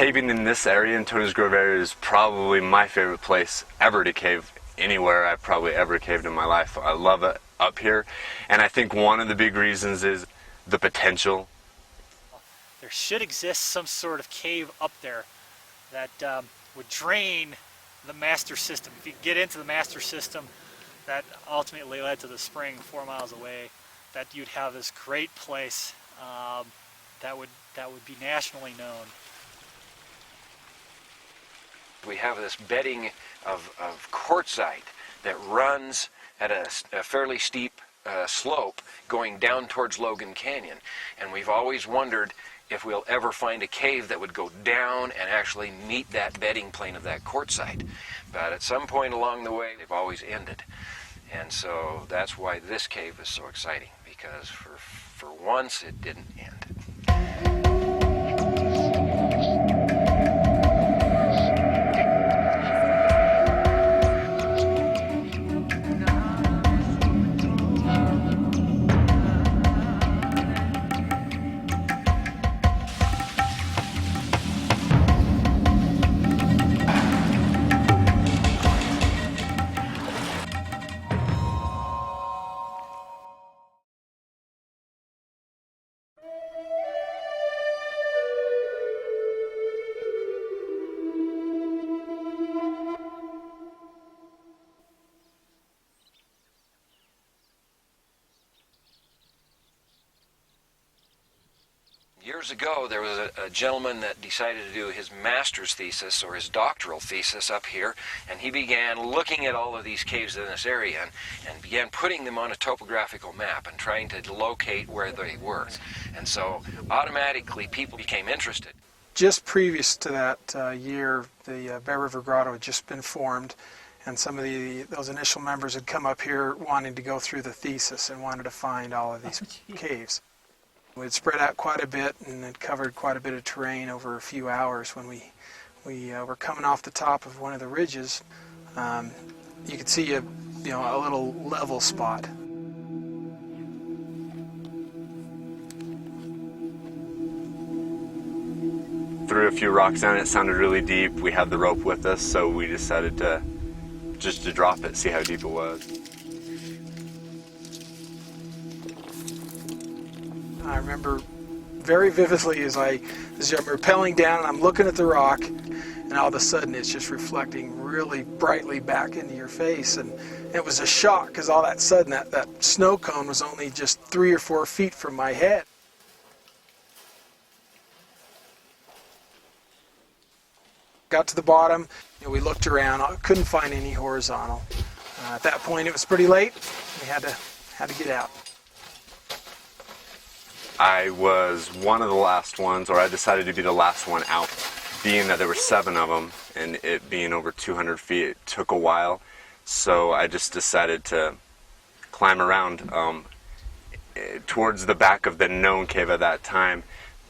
caving in this area, in Tony's Grove area, is probably my favorite place ever to cave anywhere I've probably ever caved in my life. I love it up here, and I think one of the big reasons is the potential. There should exist some sort of cave up there that would drain the master system. If you get into the master system that ultimately led to the spring 4 miles away, that you'd have this great place that would be nationally known. We have this bedding of quartzite that runs at a fairly steep slope going down towards Logan Canyon, and we've always wondered if we'll ever find a cave that would go down and actually meet that bedding plane of that quartzite. But at some point along the way, they've always ended. And so that's why this cave is so exciting, because for once it didn't end. Years ago, there was a gentleman that decided to do his master's thesis or his doctoral thesis up here, and he began looking at all of these caves in this area and began putting them on a topographical map and trying to locate where they were. And so automatically people became interested. Just previous to that year, the Bear River Grotto had just been formed, and some of those initial members had come up here wanting to go through the thesis and wanted to find all of these caves. We'd spread out quite a bit and it covered quite a bit of terrain over a few hours. When we were coming off the top of one of the ridges, you could see a little level spot. Threw a few rocks down, it sounded really deep. We had the rope with us, so we decided to drop it, see how deep it was. I remember very vividly as I'm rappelling down and I'm looking at the rock, and all of a sudden it's just reflecting really brightly back into your face, and it was a shock because all that sudden that snow cone was only just 3 or 4 feet from my head. Got to the bottom, we looked around, couldn't find any horizontal. At that point it was pretty late, we had to get out. I was one of the last ones, or I decided to be the last one out, being that there were 7 of them, and it being over 200 feet, it took a while, so I just decided to climb around towards the back of the known cave at that time,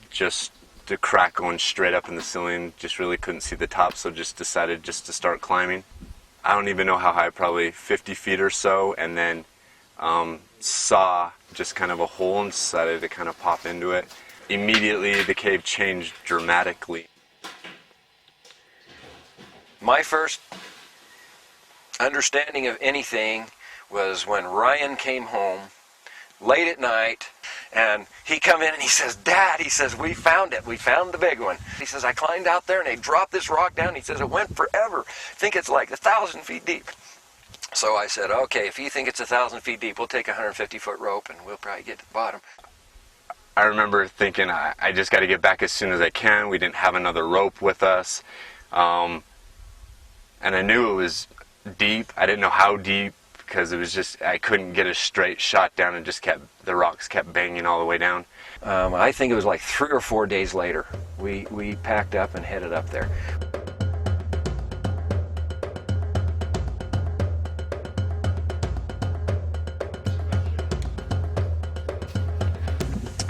just the crack going straight up in the ceiling, just really couldn't see the top, so just decided to start climbing. I don't even know how high, probably 50 feet or so, and then saw just kind of a hole and decided to kind of pop into it. Immediately the cave changed dramatically. My first understanding of anything was when Ryan came home late at night, and he come in and he says, "Dad," he says, "we found it. We found the big one." He says, "I climbed out there and they dropped this rock down." He says, "It went forever. I think it's like 1,000 feet deep." So I said, "Okay, if you think it's 1,000 feet deep, we'll take a 150-foot rope and we'll probably get to the bottom." I remember thinking, I just got to get back as soon as I can. We didn't have another rope with us. And I knew it was deep. I didn't know how deep, because it was just, I couldn't get a straight shot down, and the rocks kept banging all the way down. I think it was like 3 or 4 days later, we packed up and headed up there.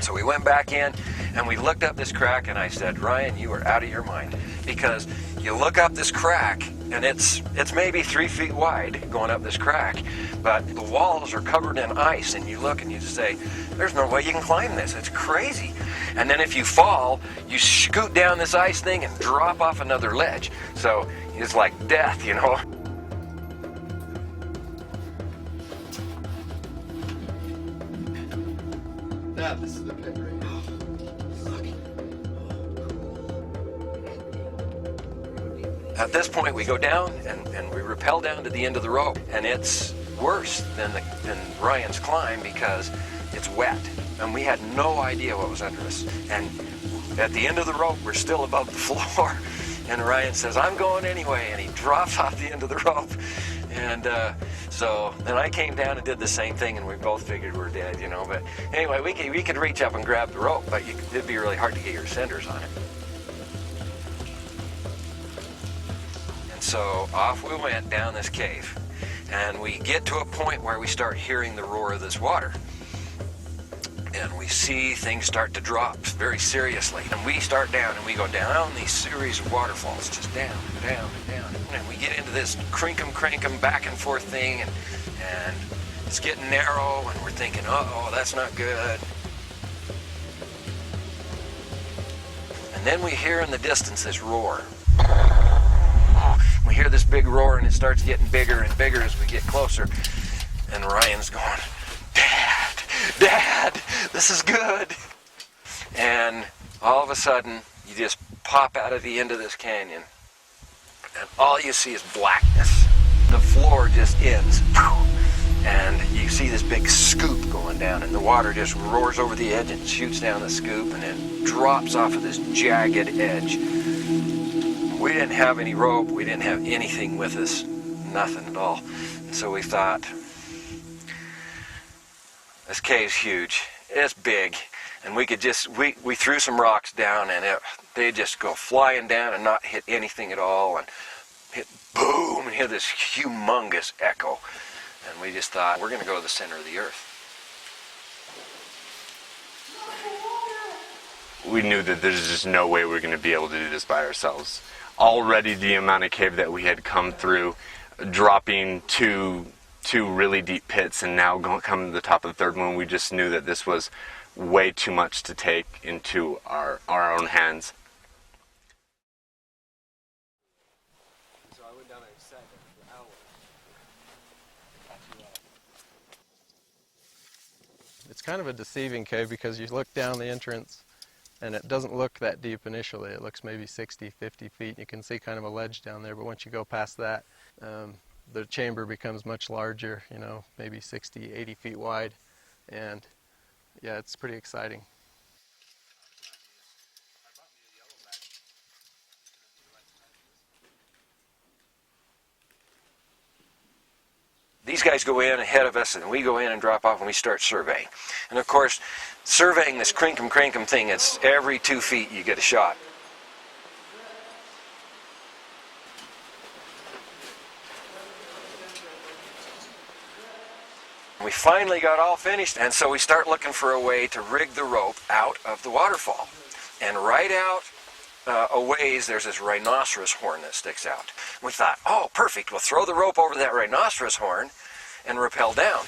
So we went back in and we looked up this crack, and I said, "Ryan, you are out of your mind, because you look up this crack and it's maybe 3 feet wide going up this crack, but the walls are covered in ice, and you look and you say, there's no way you can climb this. It's crazy." And then if you fall, you scoot down this ice thing and drop off another ledge. So it's like death, you know. Yeah, this is the pit right now. At this point, we go down and we rappel down to the end of the rope, and it's worse than Ryan's climb because it's wet, and we had no idea what was under us. And at the end of the rope, we're still above the floor, and Ryan says, "I'm going anyway," and he drops off the end of the rope. And so then I came down and did the same thing, and we both figured we're dead, you know. But anyway, we could reach up and grab the rope, but it'd be really hard to get your centers on it. So off we went down this cave, and we get to a point where we start hearing the roar of this water, and we see things start to drop very seriously, and we start down, and we go down these series of waterfalls, just down, down, down, and we get into this crinkum back and forth thing, and it's getting narrow, and we're thinking, uh-oh, that's not good. And then we hear in the distance this roar. We hear this big roar, and it starts getting bigger and bigger as we get closer. And Ryan's going, Dad, this is good. And all of a sudden, you just pop out of the end of this canyon, and all you see is blackness. The floor just ends, and you see this big scoop going down, and the water just roars over the edge and shoots down the scoop, and then drops off of this jagged edge. We didn't have any rope, we didn't have anything with us, nothing at all. So we thought, this cave's huge, it's big, and we threw some rocks down, and they'd just go flying down and not hit anything at all, and hit boom, and hit this humongous echo. And we just thought, we're gonna go to the center of the earth. We knew that there's just no way we're going to be able to do this by ourselves. Already the amount of cave that we had come through, dropping two really deep pits, and now coming to the top of the third one, we just knew that this was way too much to take into our own hands. So I went down there and sat there for hours. It's kind of a deceiving cave because you look down the entrance and it doesn't look that deep initially. It looks maybe 60, 50 feet. You can see kind of a ledge down there, but once you go past that, the chamber becomes much larger, you know, maybe 60, 80 feet wide. And yeah, it's pretty exciting. These guys go in ahead of us, and we go in and drop off, and we start surveying. And of course, surveying this crinkum thing, it's every 2 feet you get a shot. We finally got all finished, and so we start looking for a way to rig the rope out of the waterfall. And right out a ways, there's this rhinoceros horn that sticks out. We thought, oh, perfect, we'll throw the rope over that rhinoceros horn and rappel down.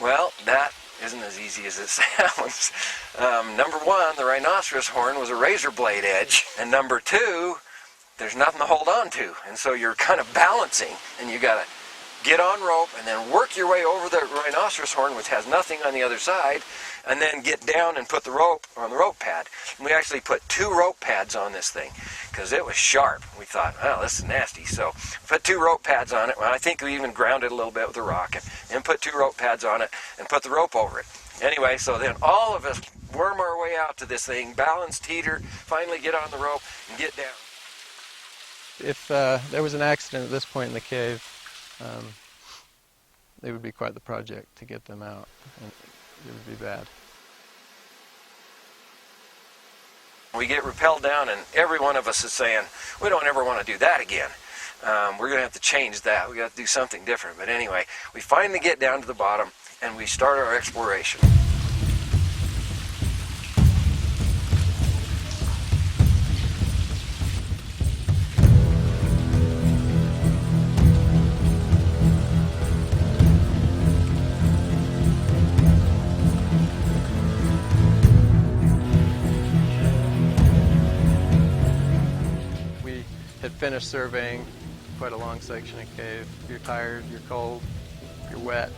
Well, that isn't as easy as it sounds. Number one, the rhinoceros horn was a razor blade edge, and number two, there's nothing to hold on to, and so you're kind of balancing, and you gotta get on rope and then work your way over the rhinoceros horn, which has nothing on the other side, and then get down and put the rope on the rope pad. And we actually put 2 rope pads on this thing because it was sharp. We thought, oh, this is nasty. So put 2 rope pads on it. Well, I think we even grounded a little bit with a rock, and put 2 rope pads on it and put the rope over it. Anyway, so then all of us worm our way out to this thing, balance, teeter, finally get on the rope and get down. If there was an accident at this point in the cave, it would be quite the project to get them out, and it would be bad. We get rappelled down, and every one of us is saying, we don't ever want to do that again. We're going to have to change that. We got to do something different. But anyway, we finally get down to the bottom, and we start our exploration. had finished surveying quite a long section of cave. You're tired, you're cold, you're wet,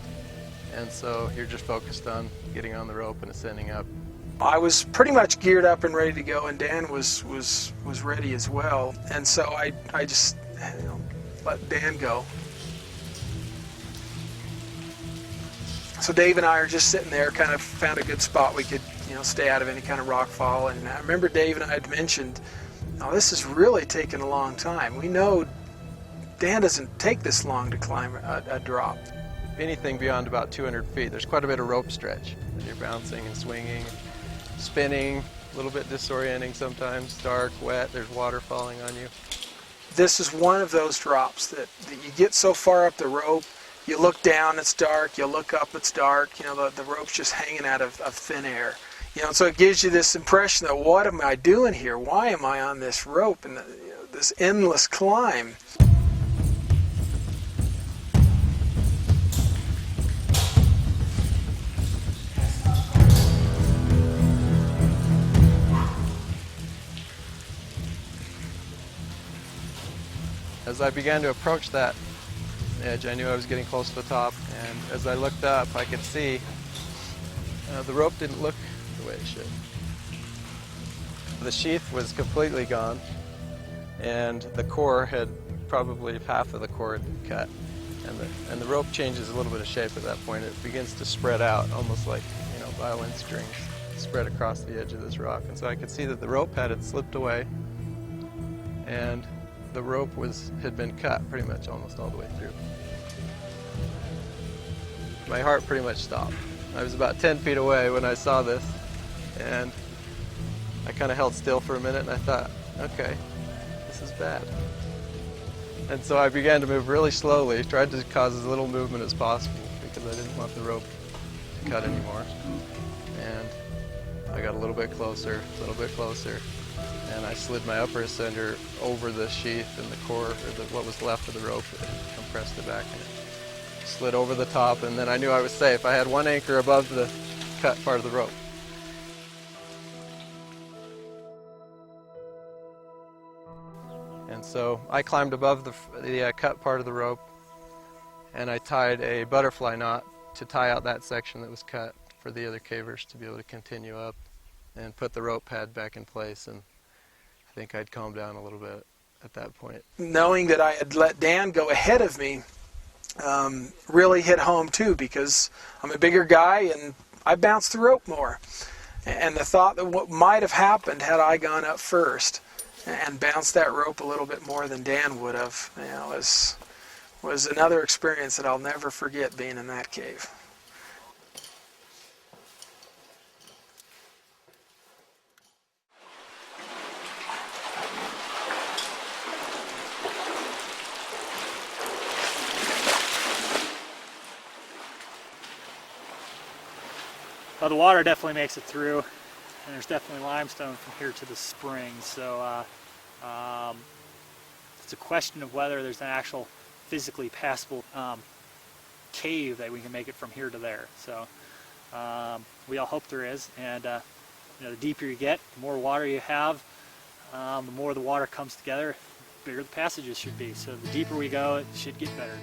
and so you're just focused on getting on the rope and ascending up. I was pretty much geared up and ready to go, and Dan was ready as well. And so I just let Dan go. So Dave and I are just sitting there, kind of found a good spot we could stay out of any kind of rock fall. And I remember Dave and I had mentioned, oh, this is really taking a long time. We know Dan doesn't take this long to climb a drop. Anything beyond about 200 feet, there's quite a bit of rope stretch. You're bouncing and swinging, spinning, a little bit disorienting sometimes, dark, wet, there's water falling on you. This is one of those drops that you get so far up the rope, you look down, it's dark, you look up, it's dark, the rope's just hanging out of thin air. So it gives you this impression that, what am I doing here? Why am I on this rope and this endless climb? As I began to approach that edge, I knew I was getting close to the top, and as I looked up, I could see the rope didn't look the way it should. The sheath was completely gone, and the core had probably half of the core had been cut, and the rope changes a little bit of shape at that point. It begins to spread out, almost like violin strings spread across the edge of this rock, and so I could see that the rope had slipped away, and the rope had been cut pretty much almost all the way through. My heart pretty much stopped. I was about 10 feet away when I saw this, and I kind of held still for a minute, and I thought, okay, this is bad. And so I began to move really slowly, tried to cause as little movement as possible because I didn't want the rope to cut anymore. And I got a little bit closer, and I slid my upper ascender over the sheath and the core, or what was left of the rope, and compressed it back and it slid over the top, and then I knew I was safe. I had one anchor above the cut part of the rope. And so I climbed above the cut part of the rope, and I tied a butterfly knot to tie out that section that was cut for the other cavers to be able to continue up, and put the rope pad back in place, and I think I'd calmed down a little bit at that point. Knowing that I had let Dan go ahead of me really hit home too, because I'm a bigger guy and I bounce the rope more. And the thought that what might have happened had I gone up first and bounced that rope a little bit more than Dan would have, was another experience that I'll never forget, being in that cave. Well, the water definitely makes it through, and there's definitely limestone from here to the spring, so it's a question of whether there's an actual physically passable cave that we can make it from here to there. So we all hope there is, and the deeper you get, the more water you have, the more the water comes together, the bigger the passages should be. So the deeper we go, it should get better.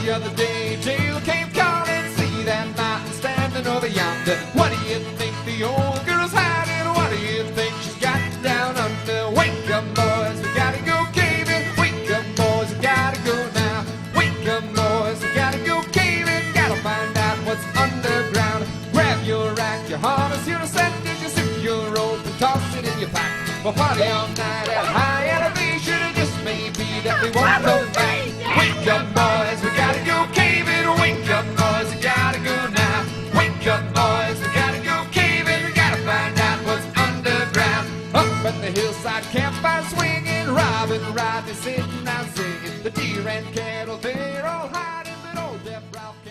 The other day, Jill came calling, see that mountain standing over yonder. What do you think the old girl's hiding? What do you think she's got down under? Wake up, boys, we gotta go caving. Wake up, boys, we gotta go now. Wake up, boys, we gotta go caving. Gotta find out what's underground. Grab your rack, your harness, your ascendant, your suit, your rope, and toss it in your pack. We'll party all night at high elevation. It just may be that we won't go back. Wake up, boys, we gotta go caving. Wake up, boys, we gotta go now. Wake up, boys, we gotta go caving. We gotta find out what's underground. Up at the hillside, campfire swinging. Robin, Rodney sitting out singing. The deer and cattle, they're all hiding. Ralph